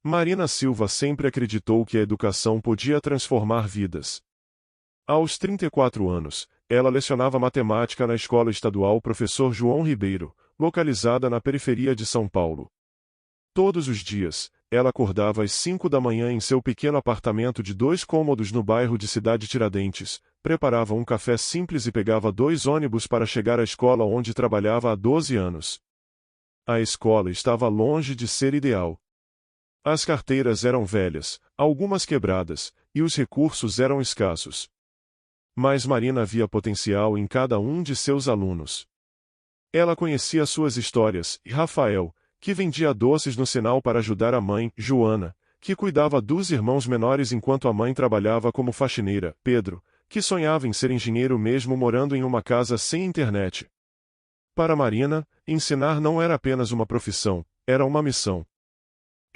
Marina Silva sempre acreditou que a educação podia transformar vidas. Aos 34 anos, ela lecionava matemática na Escola Estadual Professor João Ribeiro, localizada na periferia de São Paulo. Todos os dias, ela acordava às 5 da manhã em seu pequeno apartamento de 2 cômodos no bairro de Cidade Tiradentes, preparava um café simples e pegava 2 ônibus para chegar à escola onde trabalhava há 12 anos. A escola estava longe de ser ideal. As carteiras eram velhas, algumas quebradas, e os recursos eram escassos. Mas Marina via potencial em cada um de seus alunos. Ela conhecia suas histórias, e Rafael, que vendia doces no sinal para ajudar a mãe, Joana, que cuidava dos irmãos menores enquanto a mãe trabalhava como faxineira, Pedro, que sonhava em ser engenheiro mesmo morando em uma casa sem internet. Para Marina, ensinar não era apenas uma profissão, era uma missão.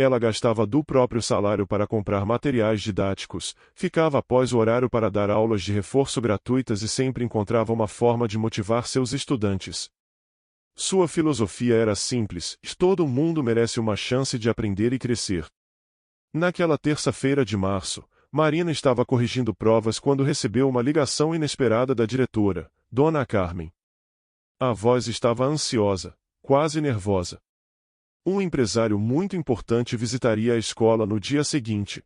Ela gastava do próprio salário para comprar materiais didáticos, ficava após o horário para dar aulas de reforço gratuitas e sempre encontrava uma forma de motivar seus estudantes. Sua filosofia era simples: todo mundo merece uma chance de aprender e crescer. Naquela terça-feira de março, Marina estava corrigindo provas quando recebeu uma ligação inesperada da diretora, Dona Carmen. A voz estava ansiosa, quase nervosa. Um empresário muito importante visitaria a escola no dia seguinte.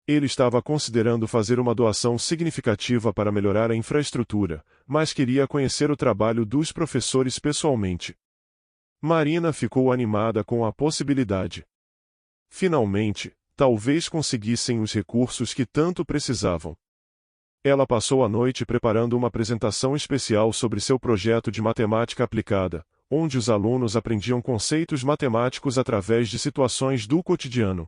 Ele estava considerando fazer uma doação significativa para melhorar a infraestrutura, mas queria conhecer o trabalho dos professores pessoalmente. Marina ficou animada com a possibilidade. Finalmente, talvez conseguissem os recursos que tanto precisavam. Ela passou a noite preparando uma apresentação especial sobre seu projeto de matemática aplicada, onde os alunos aprendiam conceitos matemáticos através de situações do cotidiano.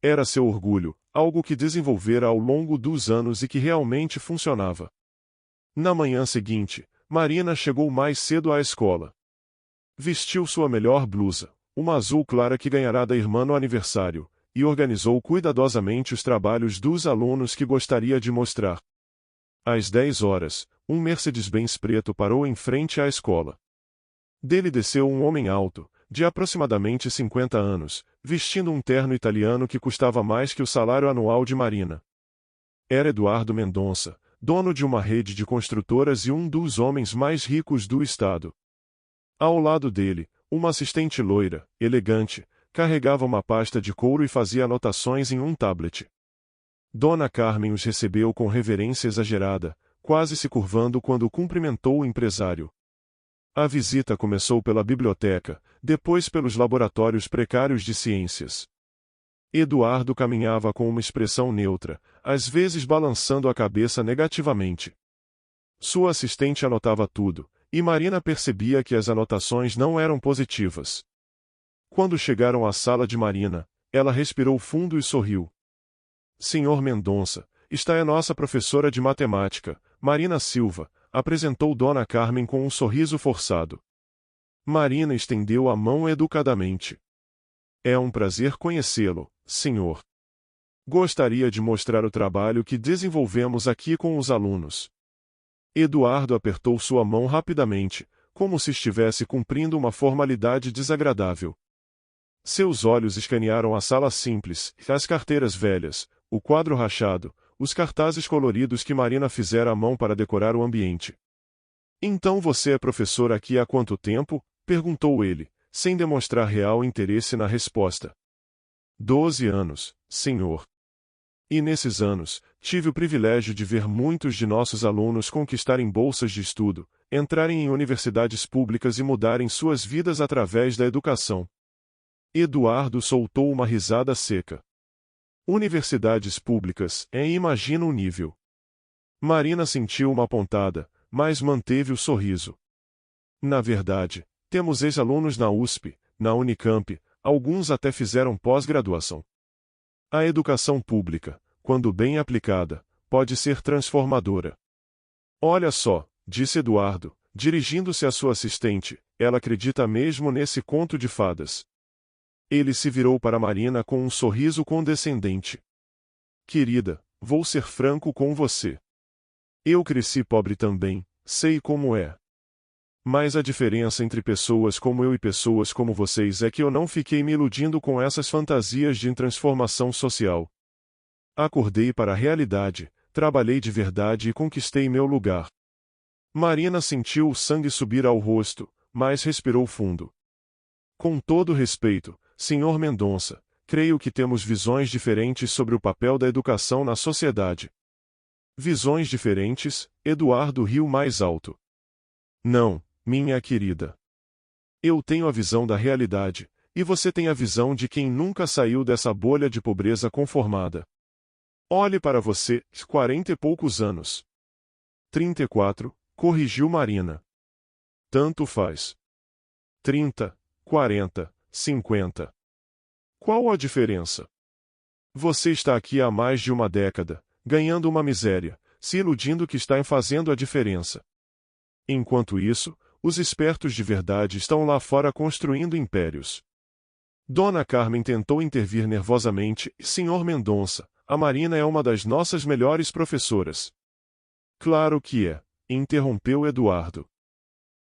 Era seu orgulho, algo que desenvolvera ao longo dos anos e que realmente funcionava. Na manhã seguinte, Marina chegou mais cedo à escola. Vestiu sua melhor blusa, uma azul clara que ganhará da irmã no aniversário, e organizou cuidadosamente os trabalhos dos alunos que gostaria de mostrar. Às 10 horas, um Mercedes-Benz preto parou em frente à escola. Dele desceu um homem alto, de aproximadamente 50 anos, vestindo um terno italiano que custava mais que o salário anual de Marina. Era Eduardo Mendonça, dono de uma rede de construtoras e um dos homens mais ricos do estado. Ao lado dele, uma assistente loira, elegante, carregava uma pasta de couro e fazia anotações em um tablet. Dona Carmen os recebeu com reverência exagerada, quase se curvando quando cumprimentou o empresário. A visita começou pela biblioteca, depois pelos laboratórios precários de ciências. Eduardo caminhava com uma expressão neutra, às vezes balançando a cabeça negativamente. Sua assistente anotava tudo, e Marina percebia que as anotações não eram positivas. Quando chegaram à sala de Marina, ela respirou fundo e sorriu. Senhor Mendonça, esta é nossa professora de matemática, Marina Silva, apresentou Dona Carmen com um sorriso forçado. Marina estendeu a mão educadamente. É um prazer conhecê-lo, senhor. Gostaria de mostrar o trabalho que desenvolvemos aqui com os alunos. Eduardo apertou sua mão rapidamente, como se estivesse cumprindo uma formalidade desagradável. Seus olhos escanearam a sala simples, as carteiras velhas, o quadro rachado, os cartazes coloridos que Marina fizera à mão para decorar o ambiente. Então você é professor aqui há quanto tempo? Perguntou ele, sem demonstrar real interesse na resposta. 12 anos, senhor. E nesses anos, tive o privilégio de ver muitos de nossos alunos conquistarem bolsas de estudo, entrarem em universidades públicas e mudarem suas vidas através da educação. Eduardo soltou uma risada seca. Universidades públicas, imagina o nível. Marina sentiu uma pontada, mas manteve o sorriso. Na verdade, temos ex-alunos na USP, na Unicamp, alguns até fizeram pós-graduação. A educação pública, quando bem aplicada, pode ser transformadora. Olha só, disse Eduardo, dirigindo-se à sua assistente, ela acredita mesmo nesse conto de fadas. Ele se virou para Marina com um sorriso condescendente. Querida, vou ser franco com você. Eu cresci pobre também, sei como é. Mas a diferença entre pessoas como eu e pessoas como vocês é que eu não fiquei me iludindo com essas fantasias de transformação social. Acordei para a realidade, trabalhei de verdade e conquistei meu lugar. Marina sentiu o sangue subir ao rosto, mas respirou fundo. Com todo respeito, Sr. Mendonça, creio que temos visões diferentes sobre o papel da educação na sociedade. Visões diferentes, Eduardo riu mais alto. Não, minha querida. Eu tenho a visão da realidade, e você tem a visão de quem nunca saiu dessa bolha de pobreza conformada. Olhe para você, 40 e poucos anos. 34, corrigiu Marina. Tanto faz. 30, 40, 50. Qual a diferença? Você está aqui há mais de uma década, ganhando uma miséria, se iludindo que está fazendo a diferença. Enquanto isso, os espertos de verdade estão lá fora construindo impérios. Dona Carmen tentou intervir nervosamente. Sr. Mendonça, a Marina é uma das nossas melhores professoras. Claro que é, interrompeu Eduardo.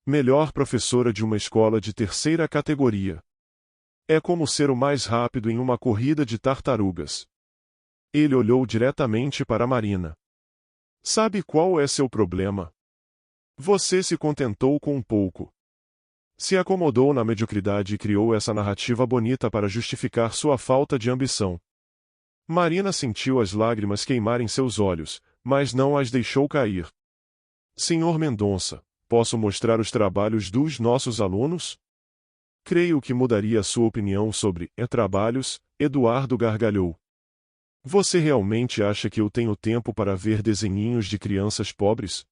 Melhor professora de uma escola de terceira categoria. É como ser o mais rápido em uma corrida de tartarugas. Ele olhou diretamente para Marina. Sabe qual é seu problema? Você se contentou com um pouco. Se acomodou na mediocridade e criou essa narrativa bonita para justificar sua falta de ambição. Marina sentiu as lágrimas queimarem seus olhos, mas não as deixou cair. Sr. Mendonça, posso mostrar os trabalhos dos nossos alunos? Creio que mudaria sua opinião sobre trabalhos, Eduardo gargalhou. Você realmente acha que eu tenho tempo para ver desenhinhos de crianças pobres?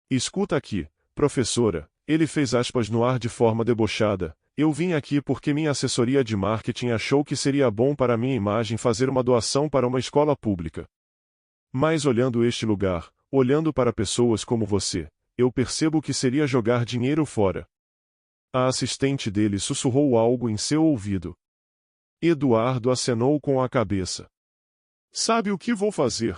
Escuta aqui, professora, ele fez aspas no ar de forma debochada. Eu vim aqui porque minha assessoria de marketing achou que seria bom para minha imagem fazer uma doação para uma escola pública. Mas olhando este lugar, olhando para pessoas como você, eu percebo que seria jogar dinheiro fora. A assistente dele sussurrou algo em seu ouvido. Eduardo acenou com a cabeça. Sabe o que vou fazer?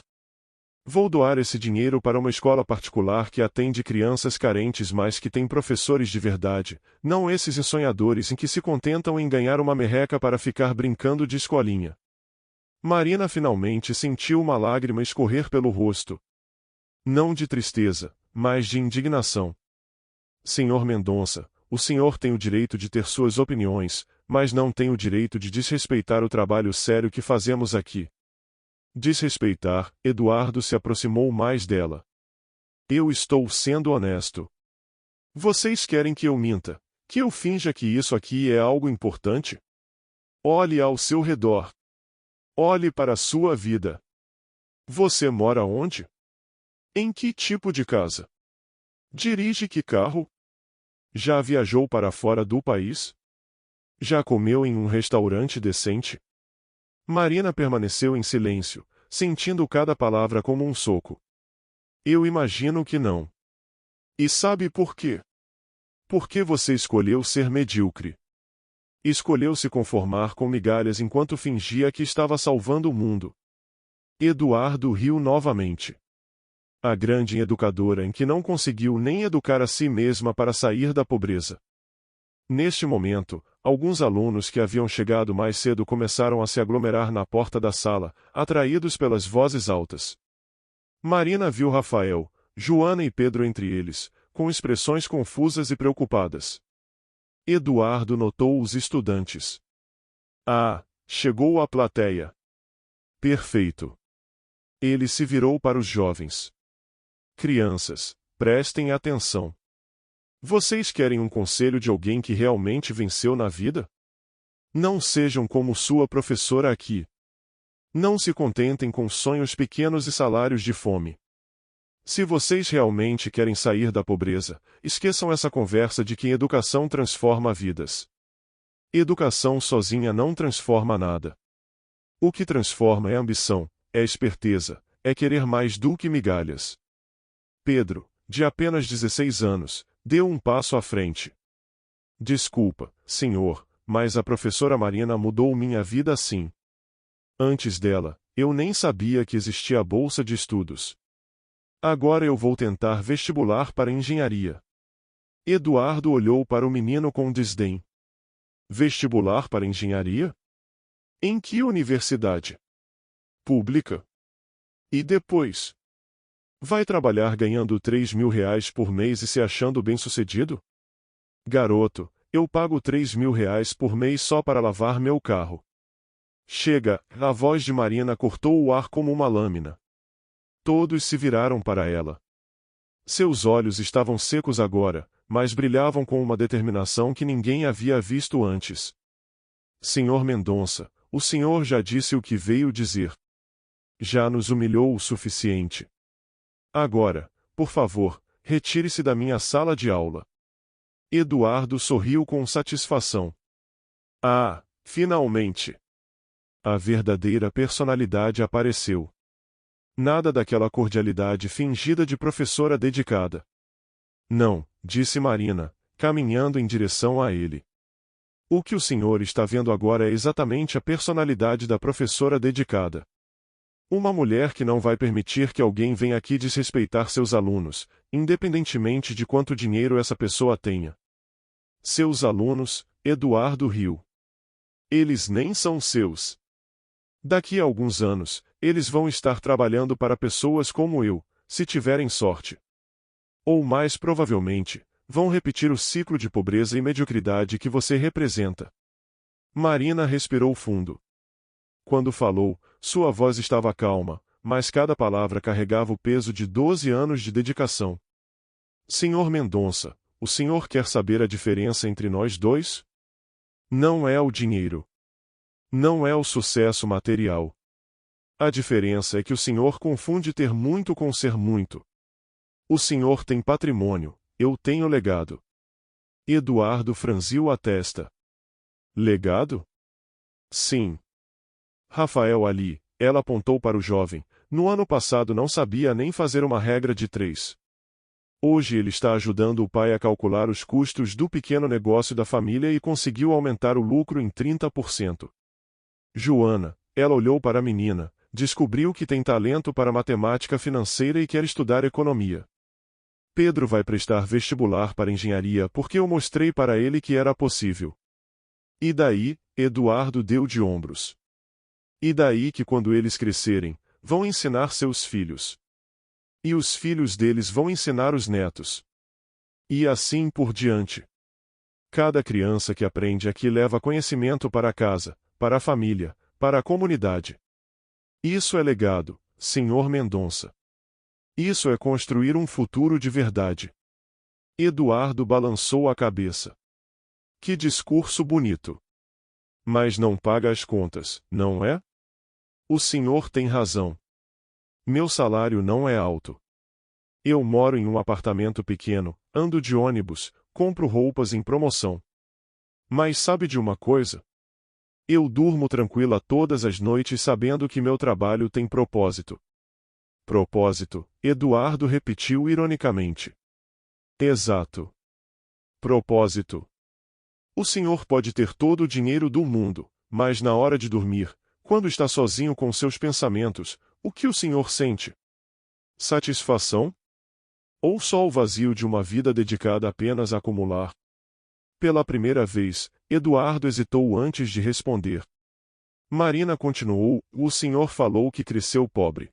Vou doar esse dinheiro para uma escola particular que atende crianças carentes, mas que tem professores de verdade, não esses ensonhadores em que se contentam em ganhar uma merreca para ficar brincando de escolinha. Marina finalmente sentiu uma lágrima escorrer pelo rosto. Não de tristeza, mas de indignação. Senhor Mendonça, o senhor tem o direito de ter suas opiniões, mas não tem o direito de desrespeitar o trabalho sério que fazemos aqui. Desrespeitar, Eduardo se aproximou mais dela. Eu estou sendo honesto. Vocês querem que eu minta, que eu finja que isso aqui é algo importante? Olhe ao seu redor. Olhe para a sua vida. Você mora onde? Em que tipo de casa? Dirige que carro? Já viajou para fora do país? Já comeu em um restaurante decente? Marina permaneceu em silêncio, sentindo cada palavra como um soco. Eu imagino que não. E sabe por quê? Porque você escolheu ser medíocre. Escolheu se conformar com migalhas enquanto fingia que estava salvando o mundo. Eduardo riu novamente. A grande educadora em que não conseguiu nem educar a si mesma para sair da pobreza. Neste momento, alguns alunos que haviam chegado mais cedo começaram a se aglomerar na porta da sala, atraídos pelas vozes altas. Marina viu Rafael, Joana e Pedro entre eles, com expressões confusas e preocupadas. Eduardo notou os estudantes. Ah, chegou a plateia. Perfeito. Ele se virou para os jovens. Crianças, prestem atenção. Vocês querem um conselho de alguém que realmente venceu na vida? Não sejam como sua professora aqui. Não se contentem com sonhos pequenos e salários de fome. Se vocês realmente querem sair da pobreza, esqueçam essa conversa de que educação transforma vidas. Educação sozinha não transforma nada. O que transforma é ambição, é esperteza, é querer mais do que migalhas. Pedro, de apenas 16 anos, deu um passo à frente. Desculpa, senhor, mas a professora Marina mudou minha vida assim. Antes dela, eu nem sabia que existia a bolsa de estudos. Agora eu vou tentar vestibular para engenharia. Eduardo olhou para o menino com desdém. Vestibular para engenharia? Em que universidade? Pública. E depois? Vai trabalhar ganhando R$ 3.000 por mês e se achando bem-sucedido? Garoto, eu pago R$ 3.000 por mês só para lavar meu carro. Chega, a voz de Marina cortou o ar como uma lâmina. Todos se viraram para ela. Seus olhos estavam secos agora, mas brilhavam com uma determinação que ninguém havia visto antes. Senhor Mendonça, o senhor já disse o que veio dizer. Já nos humilhou o suficiente. Agora, por favor, retire-se da minha sala de aula. Eduardo sorriu com satisfação. Ah, finalmente! A verdadeira personalidade apareceu. Nada daquela cordialidade fingida de professora dedicada. Não, disse Marina, caminhando em direção a ele. O que o senhor está vendo agora é exatamente a personalidade da professora dedicada. Uma mulher que não vai permitir que alguém venha aqui desrespeitar seus alunos, independentemente de quanto dinheiro essa pessoa tenha. Seus alunos, Eduardo riu. Eles nem são seus. Daqui a alguns anos, eles vão estar trabalhando para pessoas como eu, se tiverem sorte. Ou mais provavelmente, vão repetir o ciclo de pobreza e mediocridade que você representa. Marina respirou fundo. Quando falou, sua voz estava calma, mas cada palavra carregava o peso de 12 anos de dedicação. Senhor Mendonça, o senhor quer saber a diferença entre nós dois? Não é o dinheiro. Não é o sucesso material. A diferença é que o senhor confunde ter muito com ser muito. O senhor tem patrimônio, eu tenho legado. Eduardo franziu a testa. Legado? Sim. Rafael ali, ela apontou para o jovem, no ano passado não sabia nem fazer uma regra de 3. Hoje ele está ajudando o pai a calcular os custos do pequeno negócio da família e conseguiu aumentar o lucro em 30%. Joana, ela olhou para a menina, descobriu que tem talento para matemática financeira e quer estudar economia. Pedro vai prestar vestibular para engenharia porque eu mostrei para ele que era possível. E daí, Eduardo deu de ombros. E daí que quando eles crescerem, vão ensinar seus filhos. E os filhos deles vão ensinar os netos. E assim por diante. Cada criança que aprende aqui leva conhecimento para casa, para a família, para a comunidade. Isso é legado, Senhor Mendonça. Isso é construir um futuro de verdade. Eduardo balançou a cabeça. Que discurso bonito. Mas não paga as contas, não é? O senhor tem razão. Meu salário não é alto. Eu moro em um apartamento pequeno, ando de ônibus, compro roupas em promoção. Mas sabe de uma coisa? Eu durmo tranquila todas as noites sabendo que meu trabalho tem propósito. Propósito, Eduardo repetiu ironicamente. Exato. Propósito. O senhor pode ter todo o dinheiro do mundo, mas na hora de dormir, quando está sozinho com seus pensamentos, o que o senhor sente? Satisfação? Ou só o vazio de uma vida dedicada apenas a acumular? Pela primeira vez, Eduardo hesitou antes de responder. Marina continuou, o senhor falou que cresceu pobre.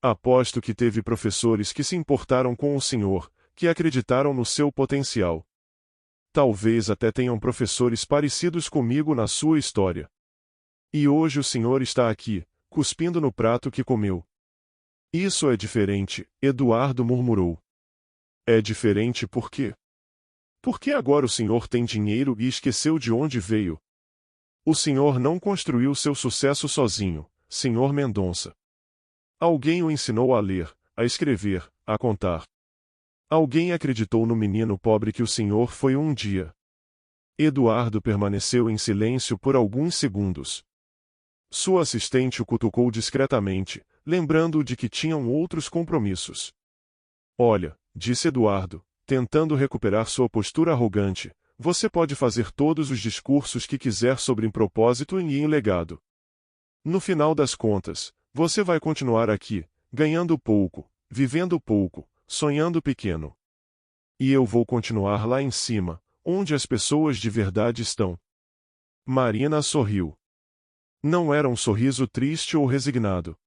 Aposto que teve professores que se importaram com o senhor, que acreditaram no seu potencial. Talvez até tenham professores parecidos comigo na sua história. E hoje o senhor está aqui, cuspindo no prato que comeu. Isso é diferente, Eduardo murmurou. É diferente por quê? Porque agora o senhor tem dinheiro e esqueceu de onde veio. O senhor não construiu seu sucesso sozinho, senhor Mendonça. Alguém o ensinou a ler, a escrever, a contar. Alguém acreditou no menino pobre que o senhor foi um dia. Eduardo permaneceu em silêncio por alguns segundos. Sua assistente o cutucou discretamente, lembrando-o de que tinham outros compromissos. Olha, disse Eduardo, tentando recuperar sua postura arrogante, você pode fazer todos os discursos que quiser sobre propósito e em legado. No final das contas, você vai continuar aqui, ganhando pouco, vivendo pouco, sonhando pequeno. E eu vou continuar lá em cima, onde as pessoas de verdade estão. Marina sorriu. Não era um sorriso triste ou resignado.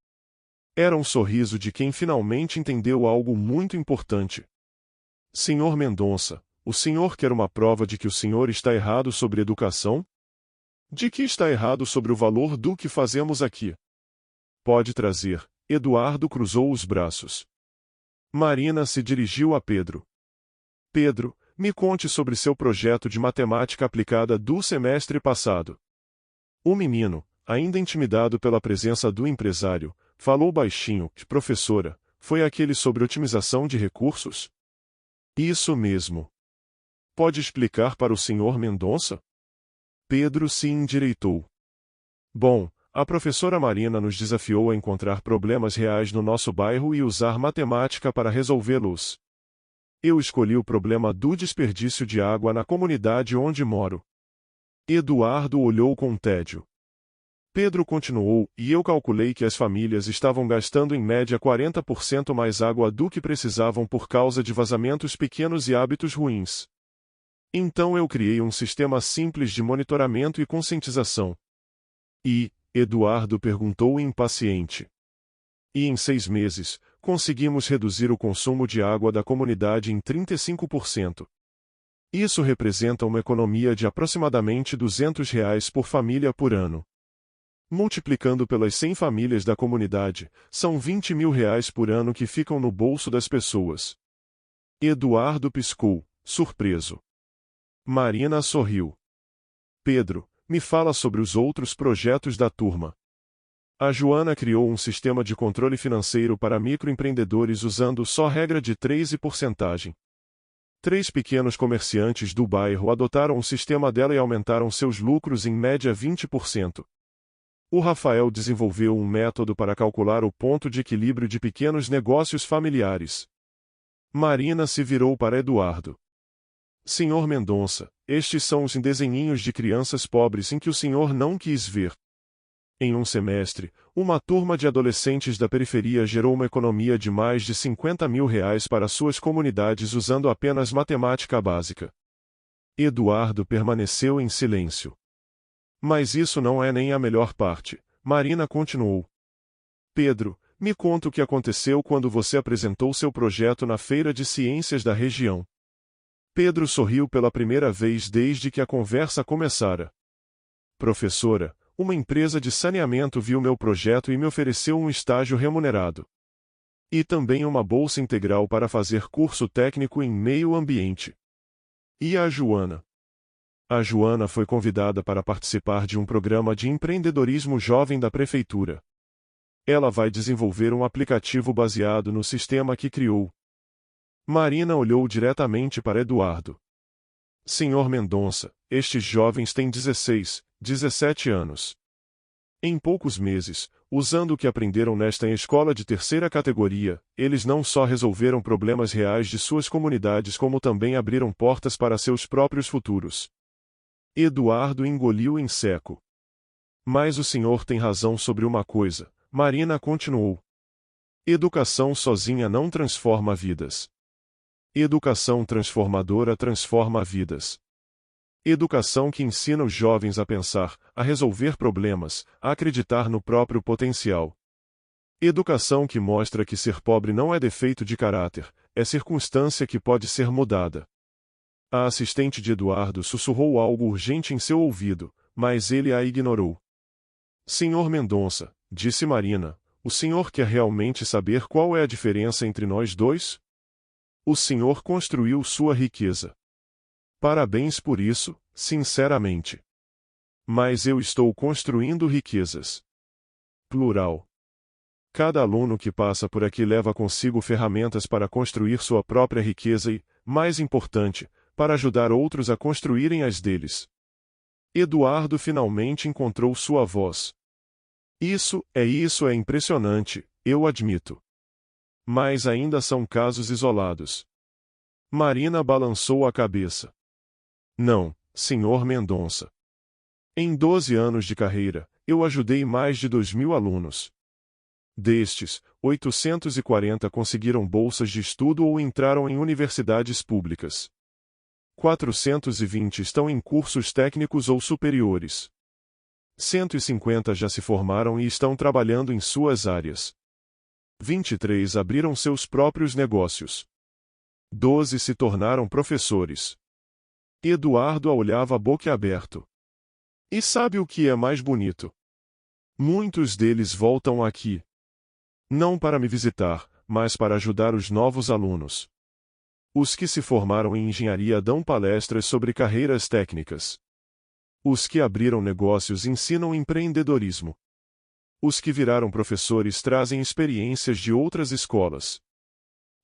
Era um sorriso de quem finalmente entendeu algo muito importante. Senhor Mendonça, o senhor quer uma prova de que o senhor está errado sobre educação? De que está errado sobre o valor do que fazemos aqui? Pode trazer. Eduardo cruzou os braços. Marina se dirigiu a Pedro. Pedro, me conte sobre seu projeto de matemática aplicada do semestre passado. O menino, ainda intimidado pela presença do empresário, falou baixinho: Professora, foi aquele sobre otimização de recursos? Isso mesmo. Pode explicar para o senhor Mendonça? Pedro se endireitou. Bom, a professora Marina nos desafiou a encontrar problemas reais no nosso bairro e usar matemática para resolvê-los. Eu escolhi o problema do desperdício de água na comunidade onde moro. Eduardo olhou com tédio. Pedro continuou, e eu calculei que as famílias estavam gastando em média 40% mais água do que precisavam por causa de vazamentos pequenos e hábitos ruins. Então eu criei um sistema simples de monitoramento e conscientização. E, Eduardo perguntou impaciente. E em 6 meses, conseguimos reduzir o consumo de água da comunidade em 35%. Isso representa uma economia de aproximadamente R$ 200 por família por ano. Multiplicando pelas 100 famílias da comunidade, são R$ 20 mil por ano que ficam no bolso das pessoas. Eduardo piscou, surpreso. Marina sorriu. Pedro, me fala sobre os outros projetos da turma. A Joana criou um sistema de controle financeiro para microempreendedores usando só regra de 3 e porcentagem. 3 pequenos comerciantes do bairro adotaram o sistema dela e aumentaram seus lucros em média 20%. O Rafael desenvolveu um método para calcular o ponto de equilíbrio de pequenos negócios familiares. Marina se virou para Eduardo. Senhor Mendonça, estes são os desenhinhos de crianças pobres em que o senhor não quis ver. Em um semestre, uma turma de adolescentes da periferia gerou uma economia de mais de R$ 50 mil para suas comunidades usando apenas matemática básica. Eduardo permaneceu em silêncio. Mas isso não é nem a melhor parte, Marina continuou. Pedro, me conta o que aconteceu quando você apresentou seu projeto na feira de ciências da região. Pedro sorriu pela primeira vez desde que a conversa começara. Professora, uma empresa de saneamento viu meu projeto e me ofereceu um estágio remunerado. E também uma bolsa integral para fazer curso técnico em meio ambiente. E a Joana? A Joana foi convidada para participar de um programa de empreendedorismo jovem da prefeitura. Ela vai desenvolver um aplicativo baseado no sistema que criou. Marina olhou diretamente para Eduardo. Senhor Mendonça, estes jovens têm 16, 17 anos. Em poucos meses, usando o que aprenderam nesta escola de terceira categoria, eles não só resolveram problemas reais de suas comunidades como também abriram portas para seus próprios futuros. Eduardo engoliu em seco. Mas o senhor tem razão sobre uma coisa, Marina continuou. Educação sozinha não transforma vidas. Educação transformadora transforma vidas. Educação que ensina os jovens a pensar, a resolver problemas, a acreditar no próprio potencial. Educação que mostra que ser pobre não é defeito de caráter, é circunstância que pode ser mudada. A assistente de Eduardo sussurrou algo urgente em seu ouvido, mas ele a ignorou. Senhor Mendonça, disse Marina, o senhor quer realmente saber qual é a diferença entre nós dois? O senhor construiu sua riqueza. Parabéns por isso, sinceramente. Mas eu estou construindo riquezas. Plural. Cada aluno que passa por aqui leva consigo ferramentas para construir sua própria riqueza e, mais importante, para ajudar outros a construírem as deles. Eduardo finalmente encontrou sua voz. Isso é impressionante, eu admito. Mas ainda são casos isolados. Marina balançou a cabeça. Não, senhor Mendonça. Em 12 anos de carreira, eu ajudei mais de 2.000 alunos. Destes, 840 conseguiram bolsas de estudo ou entraram em universidades públicas. 420 estão em cursos técnicos ou superiores. 150 já se formaram e estão trabalhando em suas áreas. 23 abriram seus próprios negócios. 12 se tornaram professores. Eduardo a olhava boquiaberto. E sabe o que é mais bonito? Muitos deles voltam aqui. Não para me visitar, mas para ajudar os novos alunos. Os que se formaram em engenharia dão palestras sobre carreiras técnicas. Os que abriram negócios ensinam empreendedorismo. Os que viraram professores trazem experiências de outras escolas.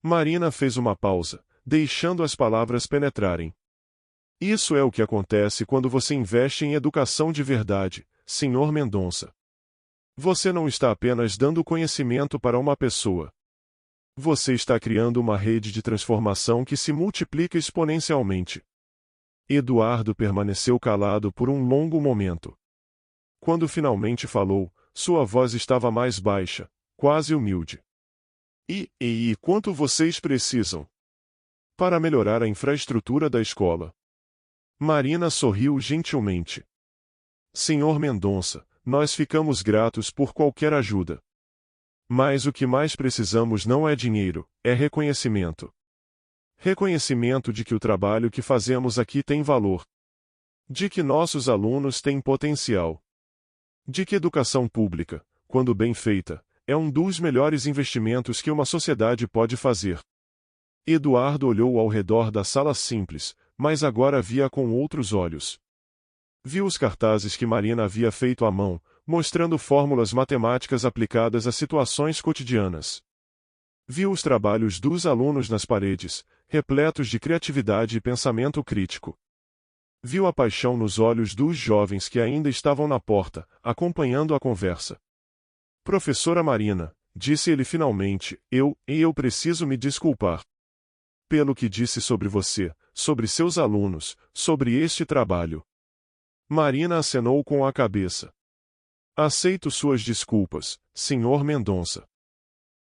Marina fez uma pausa, deixando as palavras penetrarem. Isso é o que acontece quando você investe em educação de verdade, Sr. Mendonça. Você não está apenas dando conhecimento para uma pessoa. Você está criando uma rede de transformação que se multiplica exponencialmente. Eduardo permaneceu calado por um longo momento. Quando finalmente falou, sua voz estava mais baixa, quase humilde. E quanto vocês precisam? Para melhorar a infraestrutura da escola. Marina sorriu gentilmente. Senhor Mendonça, nós ficamos gratos por qualquer ajuda. Mas o que mais precisamos não é dinheiro, é reconhecimento. Reconhecimento de que o trabalho que fazemos aqui tem valor. De que nossos alunos têm potencial. De que educação pública, quando bem feita, é um dos melhores investimentos que uma sociedade pode fazer. Eduardo olhou ao redor da sala simples, mas agora via com outros olhos. Viu os cartazes que Marina havia feito à mão, mostrando fórmulas matemáticas aplicadas a situações cotidianas. Viu os trabalhos dos alunos nas paredes, repletos de criatividade e pensamento crítico. Viu a paixão nos olhos dos jovens que ainda estavam na porta, acompanhando a conversa. Professora Marina, disse ele finalmente, eu preciso me desculpar. Pelo que disse sobre você, sobre seus alunos, sobre este trabalho. Marina acenou com a cabeça. Aceito suas desculpas, Sr. Mendonça.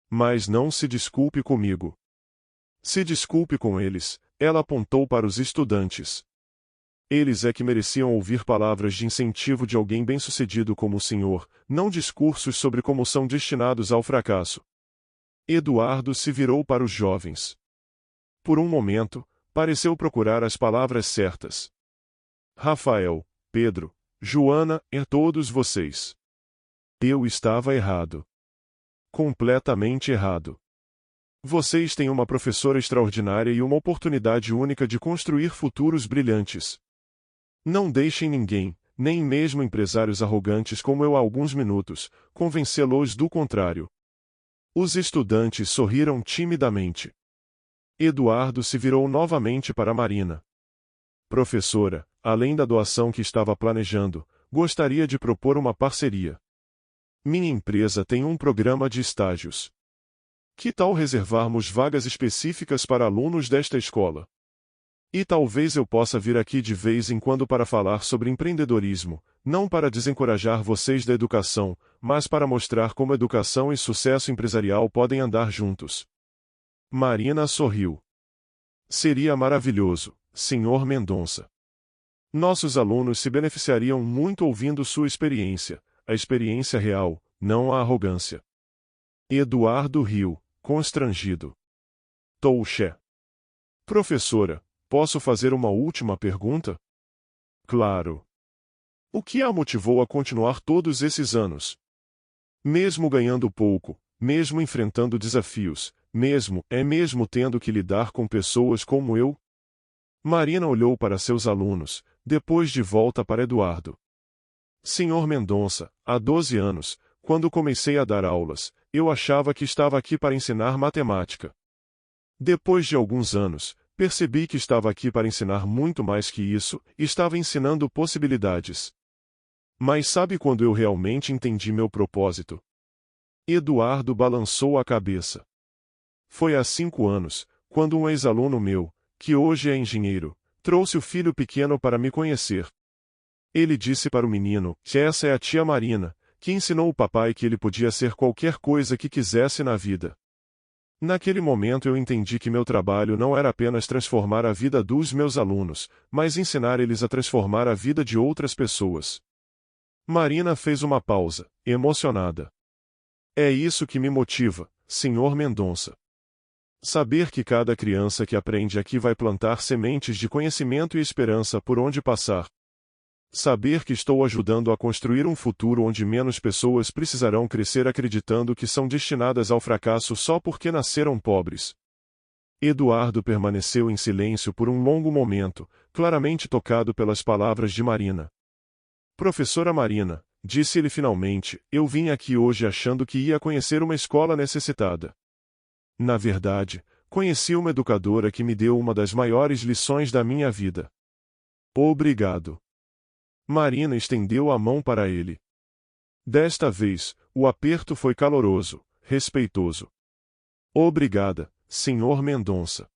Mas não se desculpe comigo. Se desculpe com eles, ela apontou para os estudantes. Eles é que mereciam ouvir palavras de incentivo de alguém bem-sucedido como o senhor, não discursos sobre como são destinados ao fracasso. Eduardo se virou para os jovens. Por um momento, pareceu procurar as palavras certas. Rafael, Pedro, Joana, todos vocês. Eu estava errado. Completamente errado. Vocês têm uma professora extraordinária e uma oportunidade única de construir futuros brilhantes. Não deixem ninguém, nem mesmo empresários arrogantes como eu há alguns minutos, convencê-los do contrário. Os estudantes sorriram timidamente. Eduardo se virou novamente para Marina. Professora, além da doação que estava planejando, gostaria de propor uma parceria. Minha empresa tem um programa de estágios. Que tal reservarmos vagas específicas para alunos desta escola? E talvez eu possa vir aqui de vez em quando para falar sobre empreendedorismo, não para desencorajar vocês da educação, mas para mostrar como educação e sucesso empresarial podem andar juntos. Marina sorriu. Seria maravilhoso, Sr. Mendonça. Nossos alunos se beneficiariam muito ouvindo sua experiência, a experiência real, não a arrogância. Eduardo riu, constrangido. Touché. Professora, posso fazer uma última pergunta? Claro. O que a motivou a continuar todos esses anos? Mesmo ganhando pouco, mesmo enfrentando desafios, mesmo tendo que lidar com pessoas como eu? Marina olhou para seus alunos, depois de volta para Eduardo. Senhor Mendonça, há 12 anos, quando comecei a dar aulas, eu achava que estava aqui para ensinar matemática. Depois de alguns anos, percebi que estava aqui para ensinar muito mais que isso, estava ensinando possibilidades. Mas sabe quando eu realmente entendi meu propósito? Eduardo balançou a cabeça. Foi há 5 anos, quando um ex-aluno meu, que hoje é engenheiro, trouxe o filho pequeno para me conhecer. Ele disse para o menino que essa é a tia Marina, que ensinou o papai que ele podia ser qualquer coisa que quisesse na vida. Naquele momento eu entendi que meu trabalho não era apenas transformar a vida dos meus alunos, mas ensinar eles a transformar a vida de outras pessoas. Marina fez uma pausa, emocionada. É isso que me motiva, Sr. Mendonça. Saber que cada criança que aprende aqui vai plantar sementes de conhecimento e esperança por onde passar. Saber que estou ajudando a construir um futuro onde menos pessoas precisarão crescer acreditando que são destinadas ao fracasso só porque nasceram pobres. Eduardo permaneceu em silêncio por um longo momento, claramente tocado pelas palavras de Marina. Professora Marina, disse ele finalmente, eu vim aqui hoje achando que ia conhecer uma escola necessitada. Na verdade, conheci uma educadora que me deu uma das maiores lições da minha vida. Obrigado. Marina estendeu a mão para ele. Desta vez, o aperto foi caloroso, respeitoso. Obrigada, Sr. Mendonça.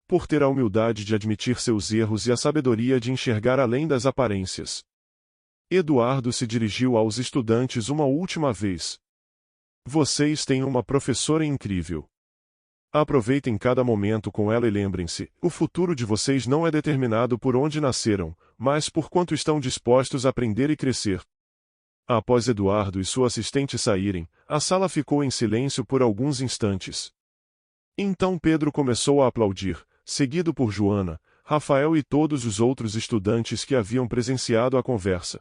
Por ter a humildade de admitir seus erros e a sabedoria de enxergar além das aparências. Eduardo se dirigiu aos estudantes uma última vez. Vocês têm uma professora incrível. Aproveitem cada momento com ela e lembrem-se, o futuro de vocês não é determinado por onde nasceram, mas por quanto estão dispostos a aprender e crescer. Após Eduardo e sua assistente saírem, a sala ficou em silêncio por alguns instantes. Então Pedro começou a aplaudir, seguido por Joana, Rafael e todos os outros estudantes que haviam presenciado a conversa.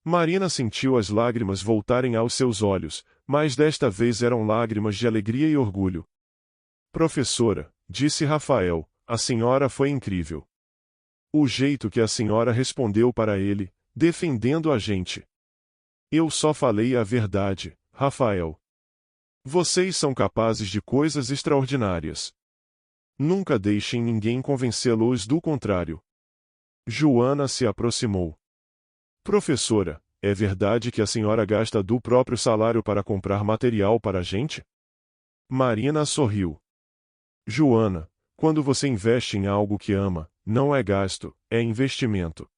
Marina sentiu as lágrimas voltarem aos seus olhos, mas desta vez eram lágrimas de alegria e orgulho. Professora, disse Rafael, a senhora foi incrível. O jeito que a senhora respondeu para ele, defendendo a gente. Eu só falei a verdade, Rafael. Vocês são capazes de coisas extraordinárias. Nunca deixem ninguém convencê-los do contrário. Joana se aproximou. Professora, é verdade que a senhora gasta do próprio salário para comprar material para a gente? Marina sorriu. Joana, quando você investe em algo que ama, não é gasto, é investimento.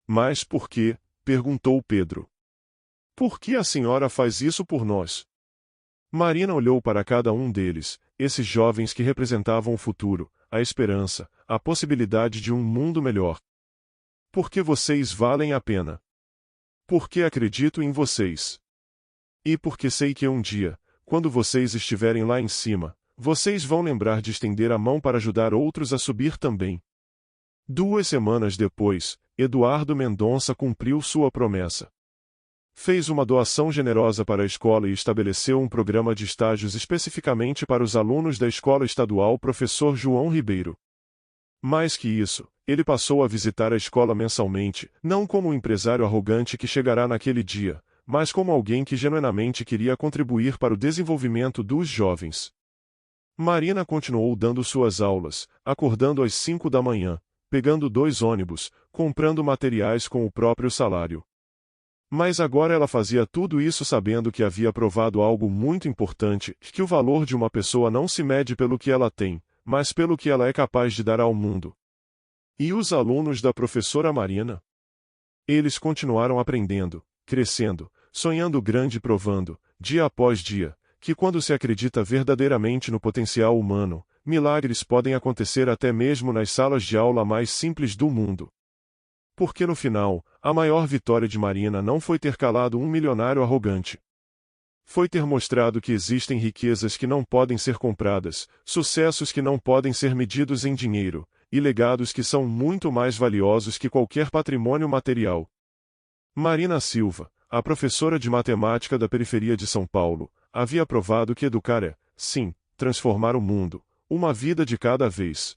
Mas por quê? Perguntou Pedro. Por que a senhora faz isso por nós? Marina olhou para cada um deles, esses jovens que representavam o futuro, a esperança, a possibilidade de um mundo melhor. Porque vocês valem a pena. Porque acredito em vocês. E porque sei que um dia, quando vocês estiverem lá em cima, vocês vão lembrar de estender a mão para ajudar outros a subir também. 2 semanas depois, Eduardo Mendonça cumpriu sua promessa. Fez uma doação generosa para a escola e estabeleceu um programa de estágios especificamente para os alunos da Escola Estadual Professor João Ribeiro. Mais que isso, ele passou a visitar a escola mensalmente, não como um empresário arrogante que chegará naquele dia, mas como alguém que genuinamente queria contribuir para o desenvolvimento dos jovens. Marina continuou dando suas aulas, acordando às 5 da manhã, pegando 2 ônibus, comprando materiais com o próprio salário. Mas agora ela fazia tudo isso sabendo que havia provado algo muito importante, que o valor de uma pessoa não se mede pelo que ela tem, mas pelo que ela é capaz de dar ao mundo. E os alunos da professora Marina? Eles continuaram aprendendo, crescendo, sonhando grande e provando, dia após dia, que quando se acredita verdadeiramente no potencial humano, milagres podem acontecer até mesmo nas salas de aula mais simples do mundo. Porque no final, a maior vitória de Marina não foi ter calado um milionário arrogante. Foi ter mostrado que existem riquezas que não podem ser compradas, sucessos que não podem ser medidos em dinheiro, e legados que são muito mais valiosos que qualquer patrimônio material. Marina Silva, a professora de matemática da periferia de São Paulo, havia provado que educar é, sim, transformar o mundo, uma vida de cada vez.